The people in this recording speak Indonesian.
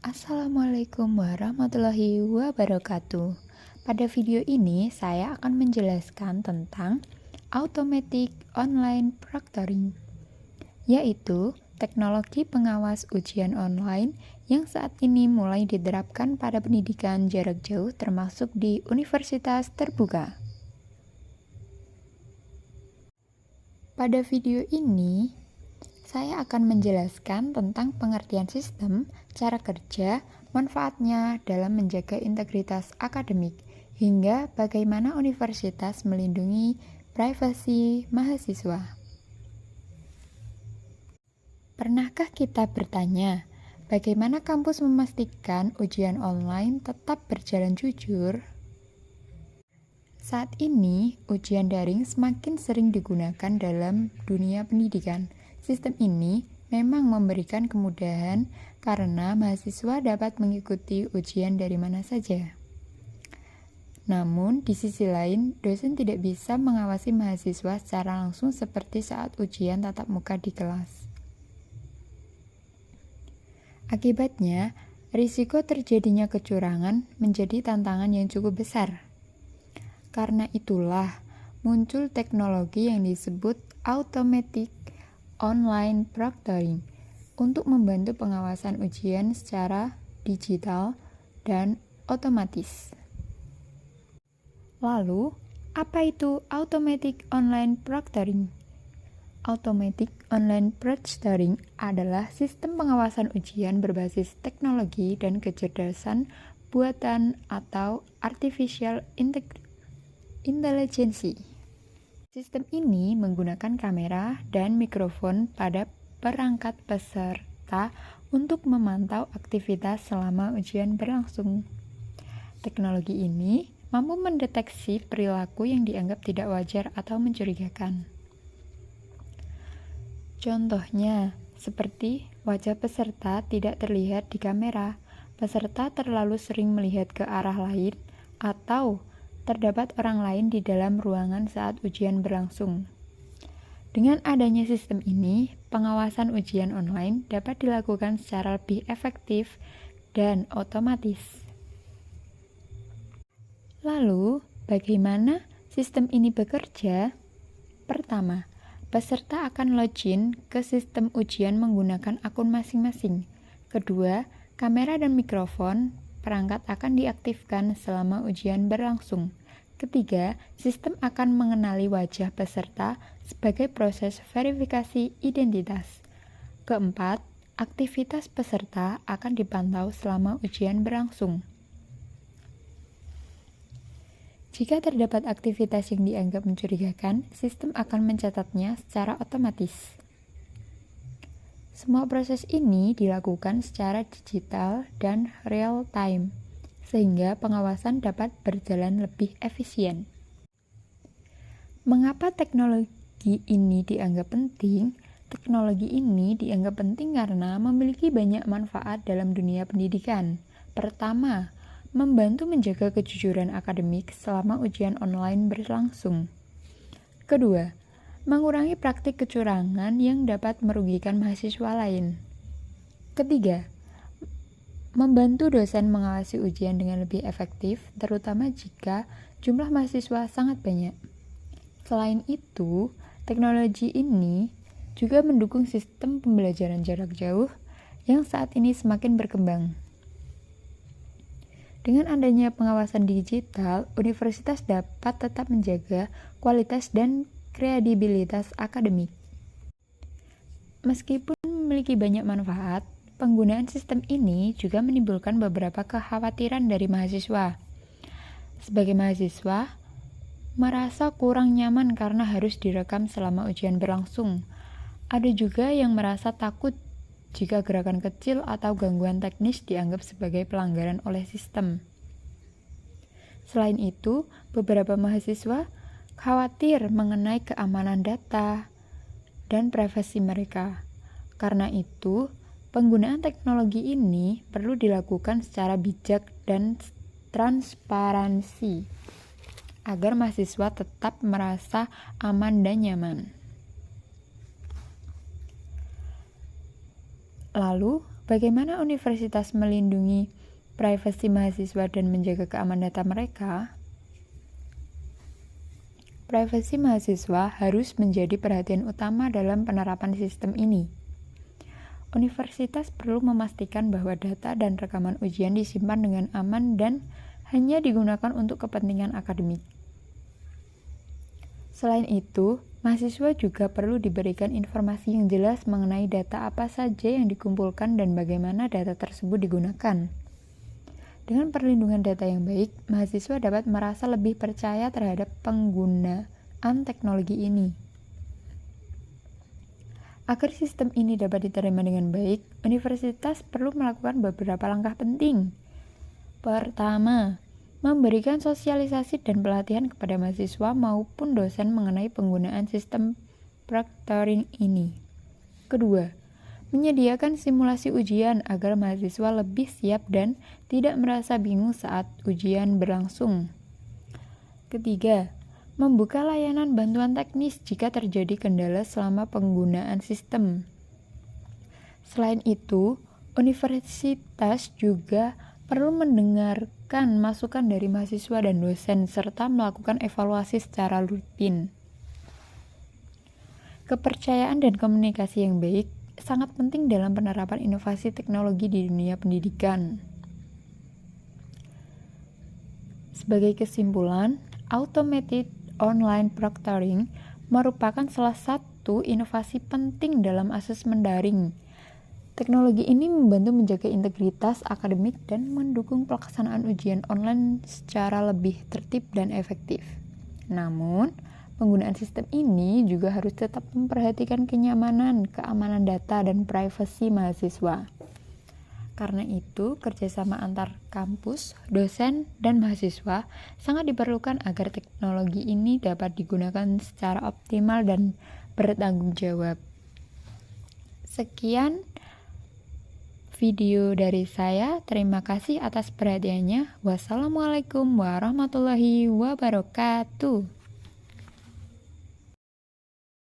Assalamualaikum warahmatullahi wabarakatuh. Pada video ini saya akan menjelaskan tentang automatic online proctoring, yaitu teknologi pengawas ujian online yang saat ini mulai diterapkan pada pendidikan jarak jauh termasuk di universitas terbuka. Pada video ini saya akan menjelaskan tentang pengertian sistem, cara kerja, manfaatnya dalam menjaga integritas akademik, hingga bagaimana universitas melindungi privasi mahasiswa. Pernahkah kita bertanya, bagaimana kampus memastikan ujian online tetap berjalan jujur? Saat ini, ujian daring semakin sering digunakan dalam dunia pendidikan. Sistem ini memang memberikan kemudahan karena mahasiswa dapat mengikuti ujian dari mana saja. Namun, di sisi lain, dosen tidak bisa mengawasi mahasiswa secara langsung seperti saat ujian tatap muka di kelas. Akibatnya, risiko terjadinya kecurangan menjadi tantangan yang cukup besar. Karena itulah, muncul teknologi yang disebut automatic online proctoring untuk membantu pengawasan ujian secara digital dan otomatis. Lalu, apa itu automatic online proctoring? Automatic online proctoring adalah sistem pengawasan ujian berbasis teknologi dan kecerdasan buatan atau artificial intelligence. Sistem ini menggunakan kamera dan mikrofon pada perangkat peserta untuk memantau aktivitas selama ujian berlangsung. Teknologi ini mampu mendeteksi perilaku yang dianggap tidak wajar atau mencurigakan. Contohnya, seperti wajah peserta tidak terlihat di kamera, peserta terlalu sering melihat ke arah lain, atau terdapat orang lain di dalam ruangan saat ujian berlangsung. Dengan adanya sistem ini, pengawasan ujian online dapat dilakukan secara lebih efektif dan otomatis. Lalu, bagaimana sistem ini bekerja? Pertama, peserta akan login ke sistem ujian menggunakan akun masing-masing. Kedua, kamera dan mikrofon perangkat akan diaktifkan selama ujian berlangsung. Ketiga, sistem akan mengenali wajah peserta sebagai proses verifikasi identitas. Keempat, aktivitas peserta akan dipantau selama ujian berlangsung. Jika terdapat aktivitas yang dianggap mencurigakan, sistem akan mencatatnya secara otomatis. Semua proses ini dilakukan secara digital dan real time, sehingga pengawasan dapat berjalan lebih efisien. Mengapa teknologi ini dianggap penting? Teknologi ini dianggap penting karena memiliki banyak manfaat dalam dunia pendidikan. Pertama, membantu menjaga kejujuran akademik selama ujian online berlangsung. Kedua, mengurangi praktik kecurangan yang dapat merugikan mahasiswa lain. Ketiga, membantu dosen mengawasi ujian dengan lebih efektif, terutama jika jumlah mahasiswa sangat banyak. Selain itu, teknologi ini juga mendukung sistem pembelajaran jarak jauh yang saat ini semakin berkembang. Dengan adanya pengawasan digital, universitas dapat tetap menjaga kualitas dan kredibilitas akademik. Meskipun memiliki banyak manfaat, penggunaan sistem ini juga menimbulkan beberapa kekhawatiran dari mahasiswa. Sebagai mahasiswa, merasa kurang nyaman karena harus direkam selama ujian berlangsung. Ada juga yang merasa takut jika gerakan kecil atau gangguan teknis dianggap sebagai pelanggaran oleh sistem. Selain itu, beberapa mahasiswa khawatir mengenai keamanan data dan privasi mereka. Karena itu, penggunaan teknologi ini perlu dilakukan secara bijak dan transparansi agar mahasiswa tetap merasa aman dan nyaman. Lalu, Bagaimana universitas melindungi privasi mahasiswa dan menjaga keamanan data mereka? Privasi mahasiswa harus menjadi perhatian utama dalam penerapan sistem ini. Universitas perlu memastikan bahwa data dan rekaman ujian disimpan dengan aman dan hanya digunakan untuk kepentingan akademik. Selain itu, mahasiswa juga perlu diberikan informasi yang jelas mengenai data apa saja yang dikumpulkan dan bagaimana data tersebut digunakan. Dengan perlindungan data yang baik, mahasiswa dapat merasa lebih percaya terhadap penggunaan teknologi ini. Agar sistem ini dapat diterima dengan baik, universitas perlu melakukan beberapa langkah penting. Pertama, memberikan sosialisasi dan pelatihan kepada mahasiswa maupun dosen mengenai penggunaan sistem proctoring ini. Kedua, menyediakan simulasi ujian agar mahasiswa lebih siap dan tidak merasa bingung saat ujian berlangsung. Ketiga, membuka layanan bantuan teknis jika terjadi kendala selama penggunaan sistem. Selain itu, universitas juga perlu mendengarkan masukan dari mahasiswa dan dosen serta melakukan evaluasi secara rutin. Kepercayaan dan komunikasi yang baik sangat penting dalam penerapan inovasi teknologi di dunia pendidikan. Sebagai kesimpulan, automated online proctoring merupakan salah satu inovasi penting dalam asesmen daring. Teknologi ini membantu menjaga integritas akademik dan mendukung pelaksanaan ujian online secara lebih tertib dan efektif. Namun, penggunaan sistem ini juga harus tetap memperhatikan kenyamanan, keamanan data, dan privasi mahasiswa. Karena itu, kerjasama antar kampus, dosen, dan mahasiswa sangat diperlukan agar teknologi ini dapat digunakan secara optimal dan bertanggung jawab. Sekian video dari saya. Terima kasih atas perhatiannya. Wassalamualaikum warahmatullahi wabarakatuh.